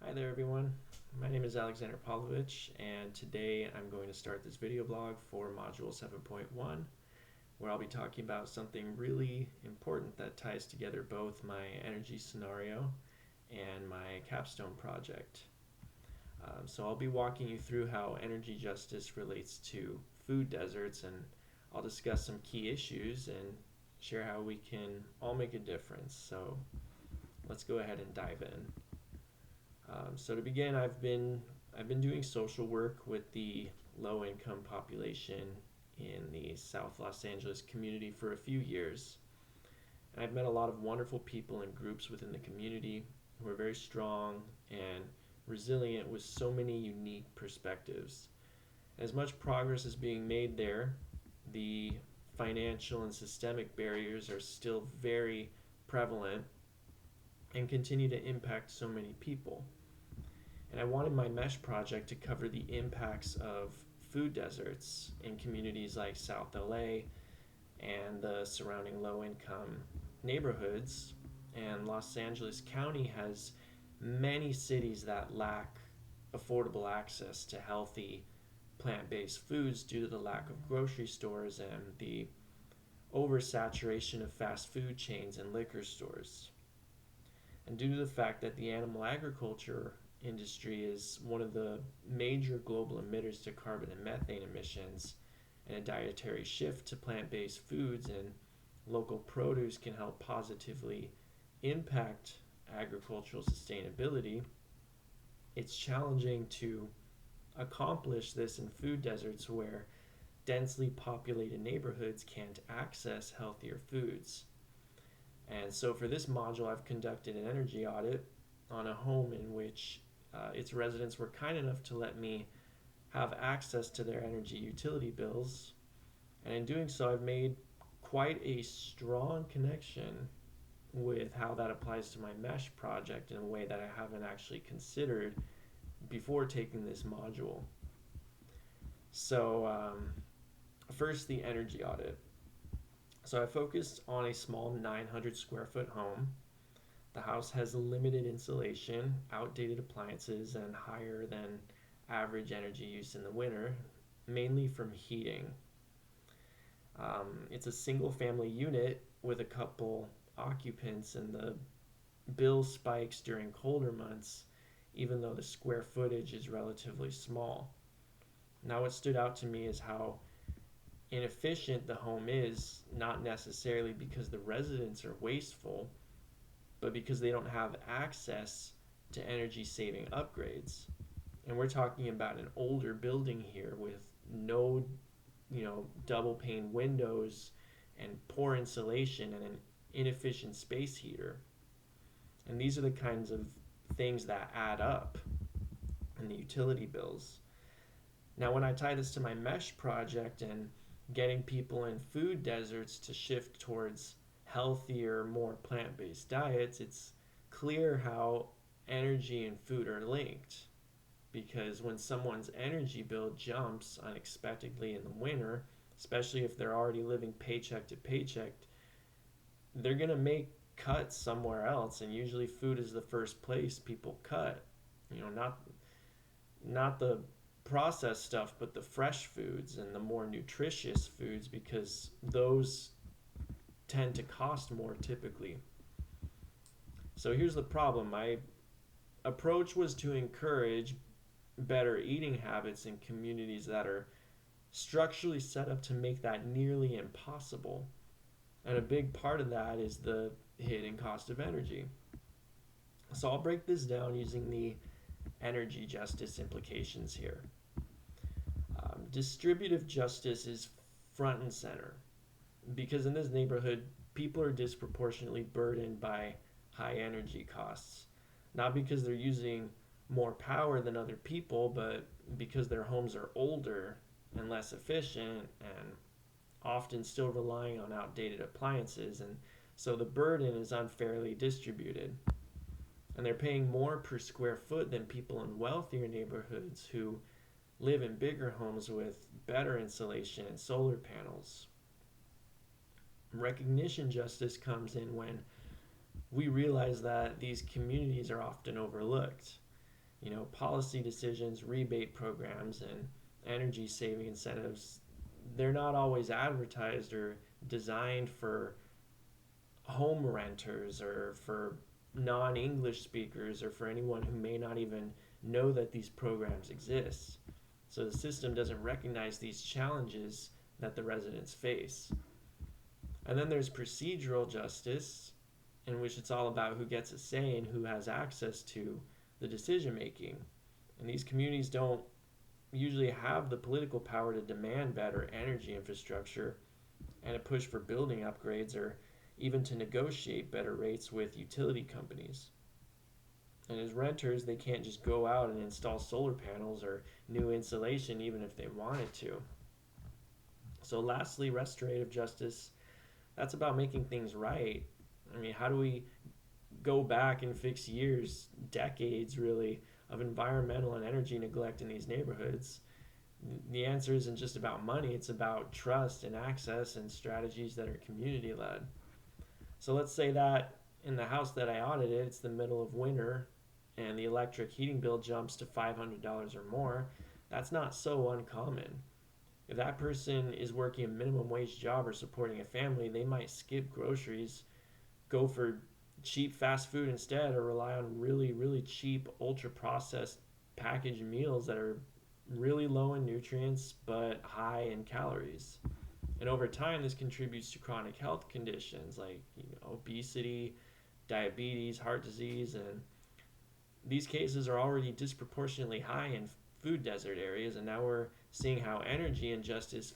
Hi there everyone, my name is Alexander Pavlovich and today I'm going to start this video blog for Module 7.1 where I'll be talking about something really important that ties together both my energy scenario and my capstone project. So I'll be walking you through how energy justice relates to food deserts, and I'll discuss some key issues and share how we can all make a difference. So let's go ahead and dive in. So to begin, I've been doing social work with the low-income population in the South Los Angeles community for a few years. And I've met a lot of wonderful people and groups within the community who are very strong and resilient with so many unique perspectives. As much progress is being made there, the financial and systemic barriers are still very prevalent and continue to impact so many people. And I wanted my mesh project to cover the impacts of food deserts in communities like South LA and the surrounding low-income neighborhoods. And Los Angeles County has many cities that lack affordable access to healthy plant-based foods due to the lack of grocery stores and the oversaturation of fast food chains and liquor stores. And due to the fact that the animal agriculture industry is one of the major global emitters to carbon and methane emissions, and a dietary shift to plant-based foods and local produce can help positively impact agricultural sustainability, it's challenging to accomplish this in food deserts where densely populated neighborhoods can't access healthier foods. And so for this module, I've conducted an energy audit on a home in which its residents were kind enough to let me have access to their energy utility bills. And in doing so, I've made quite a strong connection with how that applies to my mesh project in a way that I haven't actually considered before taking this module. So first, the energy audit. So I focused on a small 900 square foot home. The house has limited insulation, outdated appliances, and higher than average energy use in the winter, mainly from heating. It's a single family unit with a couple occupants, and the bill spikes during colder months, even though the square footage is relatively small. Now, what stood out to me is how inefficient the home is, not necessarily because the residents are wasteful, but because they don't have access to energy saving upgrades. And we're talking about an older building here with no, double pane windows and poor insulation and an inefficient space heater. And these are the kinds of things that add up in the utility bills. Now, when I tie this to my mesh project and getting people in food deserts to shift towards healthier, more plant based diets, it's clear how energy and food are linked. Because when someone's energy bill jumps unexpectedly in the winter, especially if they're already living paycheck to paycheck, they're going to make cuts somewhere else. And usually, food is the first place people cut. Not the processed stuff, but the fresh foods and the more nutritious foods, because those tend to cost more typically. So here's the problem. My approach was to encourage better eating habits in communities that are structurally set up to make that nearly impossible. And a big part of that is the hidden cost of energy. So I'll break this down using the energy justice implications here. Distributive justice is front and center because in this neighborhood, people are disproportionately burdened by high energy costs. Not because they're using more power than other people, but because their homes are older and less efficient and often still relying on outdated appliances. And so the burden is unfairly distributed. And they're paying more per square foot than people in wealthier neighborhoods who live in bigger homes with better insulation and solar panels. Recognition justice comes in when we realize that these communities are often overlooked. Policy decisions, rebate programs, and energy saving incentives, they're not always advertised or designed for home renters or for non English speakers or for anyone who may not even know that these programs exist. So the system doesn't recognize these challenges that the residents face. And then there's procedural justice, in which it's all about who gets a say and who has access to the decision making. And these communities don't usually have the political power to demand better energy infrastructure and a push for building upgrades or even to negotiate better rates with utility companies. And as renters, they can't just go out and install solar panels or new insulation even if they wanted to. So, lastly, restorative justice, that's about making things right. I mean, how do we go back and fix years, decades really, of environmental and energy neglect in these neighborhoods? The answer isn't just about money, it's about trust and access and strategies that are community led. So let's say that in the house that I audited, it's the middle of winter and the electric heating bill jumps to $500 or more. That's not so uncommon. If that person is working a minimum wage job or supporting a family, they might skip groceries, go for cheap fast food instead, or rely on really, really cheap, ultra processed packaged meals that are really low in nutrients but high in calories. And over time, this contributes to chronic health conditions like obesity, diabetes, heart disease, and these cases are already disproportionately high in food desert areas, and now we're seeing how energy injustice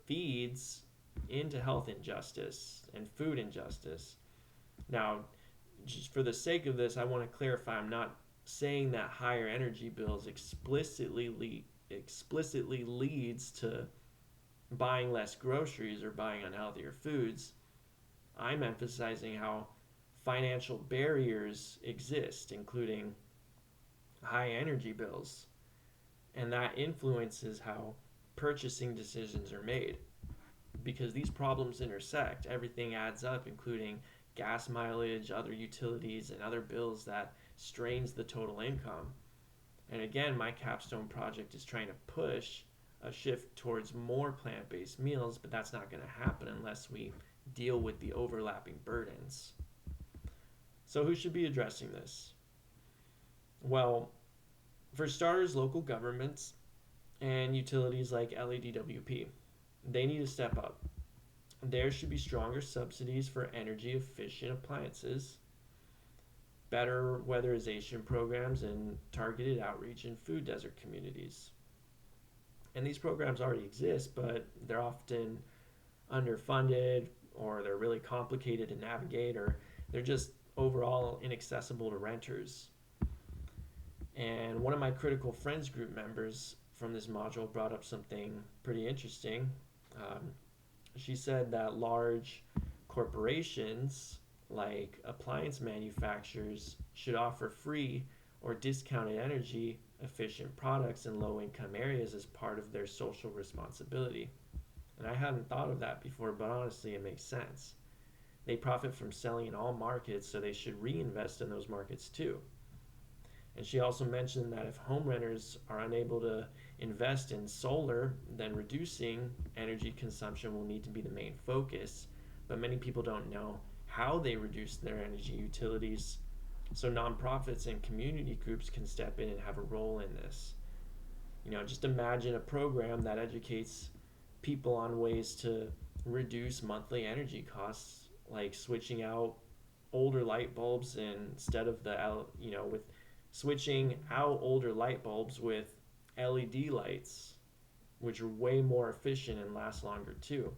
feeds into health injustice and food injustice. Now, just for the sake of this, I want to clarify I'm not saying that higher energy bills explicitly leads to buying less groceries or buying unhealthier foods. I'm emphasizing how financial barriers exist, including high energy bills, and that influences how purchasing decisions are made. Because these problems intersect, everything adds up, including gas mileage, other utilities, and other bills that strains the total income. And again, my capstone project is trying to push a shift towards more plant based meals, but that's not going to happen unless we deal with the overlapping burdens. So, who should be addressing this? Well, for starters, local governments and utilities like LADWP. They need to step up. There should be stronger subsidies for energy efficient appliances, better weatherization programs, and targeted outreach in food desert communities. And these programs already exist, but they're often underfunded, or they're really complicated to navigate, or they're just overall inaccessible to renters. And one of my critical friends group members from this module brought up something pretty interesting. Um, she said that large corporations like appliance manufacturers should offer free or discounted energy efficient products in low income areas as part of their social responsibility. And I hadn't thought of that before, but honestly, it makes sense. They profit from selling in all markets, so they should reinvest in those markets too. And she also mentioned that if home renters are unable to invest in solar, then reducing energy consumption will need to be the main focus. But many people don't know how they reduce their energy utilities. So nonprofits and community groups can step in and have a role in this. Just imagine a program that educates people on ways to reduce monthly energy costs, like switching out older light bulbs instead of with switching out older light bulbs with LED lights, which are way more efficient and last longer too.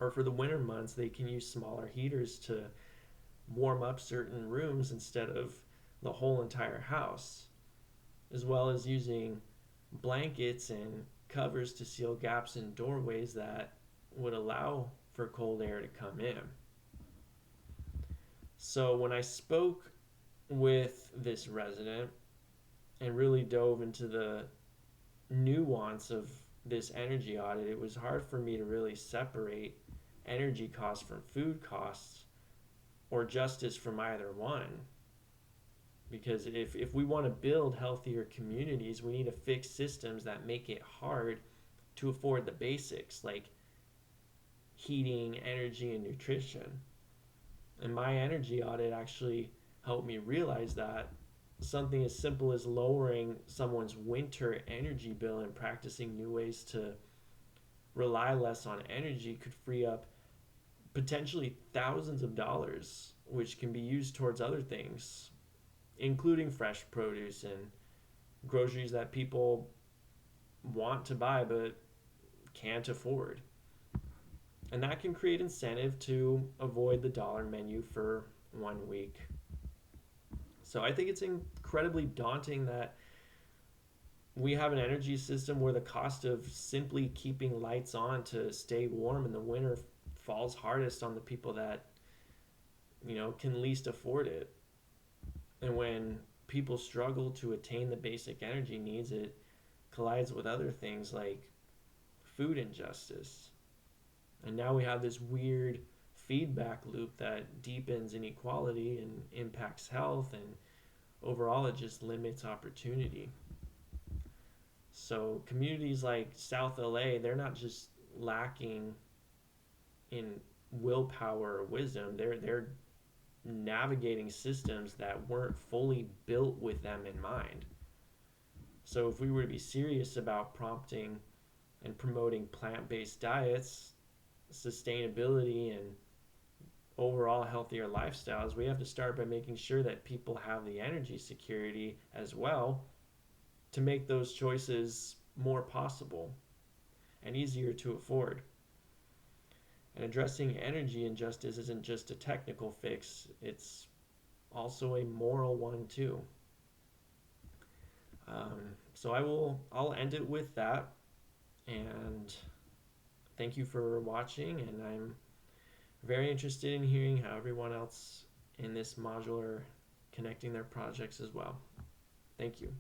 Or for the winter months, they can use smaller heaters to warm up certain rooms instead of the whole entire house, as well as using blankets and covers to seal gaps in doorways that would allow for cold air to come in. So when I spoke with this resident and really dove into the nuance of this energy audit, it was hard for me to really separate energy costs from food costs or justice from either one. Because if we want to build healthier communities, we need to fix systems that make it hard to afford the basics like heating, energy, and nutrition. And my energy audit actually helped me realize that something as simple as lowering someone's winter energy bill and practicing new ways to rely less on energy could free up potentially thousands of dollars, which can be used towards other things, including fresh produce and groceries that people want to buy but can't afford. And that can create incentive to avoid the dollar menu for 1 week. So I think it's incredibly daunting that we have an energy system where the cost of simply keeping lights on to stay warm in the winter falls hardest on the people that, can least afford it. And when people struggle to attain the basic energy needs, it collides with other things like food injustice. And now we have this weird feedback loop that deepens inequality and impacts health, and overall it just limits opportunity. So communities like South LA, they're not just lacking in willpower or wisdom, they're navigating systems that weren't fully built with them in mind. So if we were to be serious about prompting and promoting plant-based diets, sustainability, and overall healthier lifestyles, we have to start by making sure that people have the energy security as well to make those choices more possible and easier to afford. And addressing energy injustice isn't just a technical fix, it's also a moral one too. So I'll end it with that, and thank you for watching, and I'm very interested in hearing how everyone else in this module are connecting their projects as well. Thank you.